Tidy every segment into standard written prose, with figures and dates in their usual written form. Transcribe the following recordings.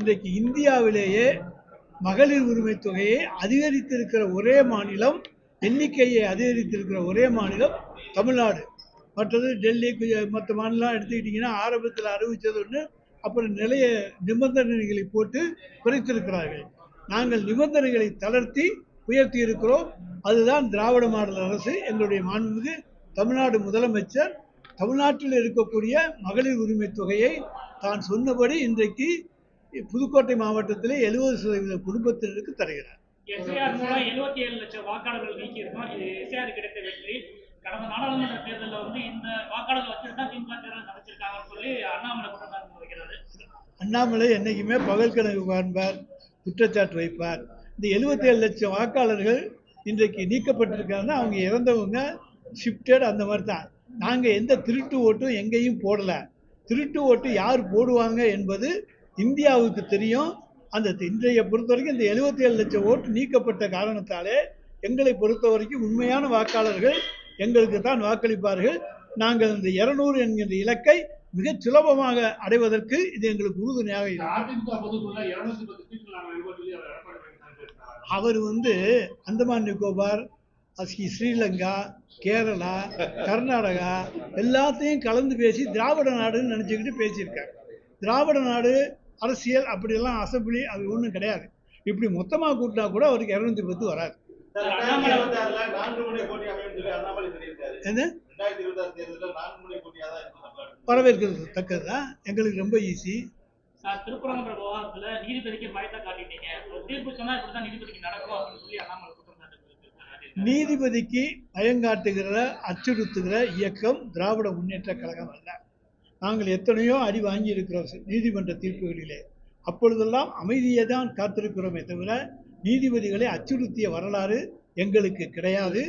இன்றைக்கு இந்தியாவிலேயே மகளிர் உரிமை தொகையை அதிகரித்திருக்கிற ஒரே மாநிலம், எண்ணிக்கையை அதிகரித்திருக்கிற ஒரே மாநிலம் தமிழ்நாடு. மற்றது டெல்லி, மற்ற மாநிலம் எடுத்துக்கிட்டிங்கன்னா ஆரம்பத்தில் அறிவித்தது ஒன்று, அப்புறம் நிபந்தனைகளை போட்டு குறைத்திருக்கிறார்கள். நாங்கள் நிபந்தனைகளை தளர்த்தி உயர்த்தி இருக்கிறோம். அதுதான் திராவிட மாடல் அரசு. எங்களுடைய மாண்புமிகு தமிழ்நாடு முதலமைச்சர் தமிழ்நாட்டில் இருக்கக்கூடிய மகளிர் உரிமை தொகையை தான் சொன்னபடி இன்றைக்கு புதுக்கோட்டை மாவட்டத்தில் 70% குடும்பத்தினருக்கு தருகிறார். எஸ்ஐஆர் மூலம் 77 லட்சம் வாக்காளர்கள் நீக்கி இருக்கோம். இது எஸ்ஐஆர் கிடைத்த வெற்றி. கடந்த நாடாளுமன்ற தேர்தலில் வந்து இந்த வாக்காளர்கள் வச்சுட்டு தான் திமுக தேர்தல் நடத்திருக்காங்கன்னு சொல்லி அண்ணாமலை குற்றச்சாட்டு வைக்கிறாரு. அண்ணாமலை என்னைக்குமே பகல் கணக்கு காண்பார், குற்றச்சாட்டு வைப்பார். இந்த 77 லட்சம் வாக்காளர்கள் இன்றைக்கு நீக்கப்பட்டிருக்காங்கன்னா அவங்க இறந்தவங்க, ஷிஃப்டட், அந்த மாதிரி தான். நாங்கள் எந்த திருட்டு ஓட்டும் எங்கேயும் போடலை. திருட்டு ஓட்டு யார் போடுவாங்க என்பது இந்தியாவுக்கு தெரியும். அந்த இன்றைய பொறுத்த வரைக்கும் இந்த 77 லட்சம் ஓட்டு நீக்கப்பட்ட காரணத்தாலே எங்களை பொறுத்த வரைக்கும் உண்மையான வாக்காளர்கள் எங்களுக்கு தான் வாக்களிப்பார்கள். நாங்கள் இந்த 200 என்கின்ற இலக்கை மிக சுலபமாக அடைவதற்கு இது எங்களுக்கு உறுதுணையாக இருக்கும். அவர் அந்தமான் நிக்கோபார், ஸ்ரீலங்கா, கேரளா, கர்நாடகா எல்லாத்தையும் கலந்து பேசி திராவிட நாடுன்னு நினச்சிக்கிட்டு பேசியிருக்காரு. திராவிட நாடு அரசியல் அப்படியெல்லாம் அசம்பிளி அது ஒன்றும் கிடையாது. இப்படி மொத்தமாக கூட்டினா கூட அவருக்கு 210 வராது. வரவேற்கிறது தக்கதுதான். எங்களுக்கு ரொம்ப ஈஸி. திருப்பரங்குன்ற விவகாரத்துல நீதிபதிக்கு பயத்தை காட்டிட்டீங்க. தீர்ப்பு சொன்னா இப்படிதான் நீதிபதிக்கு நடக்கும் அப்படின்னு சொல்லி அண்ணாமலை நீதிபதிக்கு பயங்காட்டுகிற, அச்சுறுத்துகிற இயக்கம் திராவிட முன்னேற்ற கழகம் அல்ல. நாங்கள் எத்தனையோ அடி வாங்கி இருக்கிறோம் நீதிமன்ற தீர்ப்புகளிலே. அப்பொழுதெல்லாம் அமைதியை தான் காத்திருக்கிறோமே தவிர நீதிபதிகளை அச்சுறுத்திய வரலாறு எங்களுக்கு கிடையாது.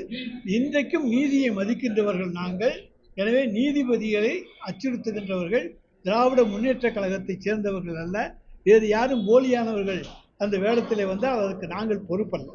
இன்றைக்கும் நீதியை மதிக்கின்றவர்கள் நாங்கள். எனவே நீதிபதிகளை அச்சுறுத்துகின்றவர்கள் திராவிட முன்னேற்ற கழகத்தைச் சேர்ந்தவர்கள் அல்ல. வேறு யாரும் போலியானவர்கள் அந்த வேடத்திலே வந்தால் அதற்கு நாங்கள் பொறுப்பல்ல.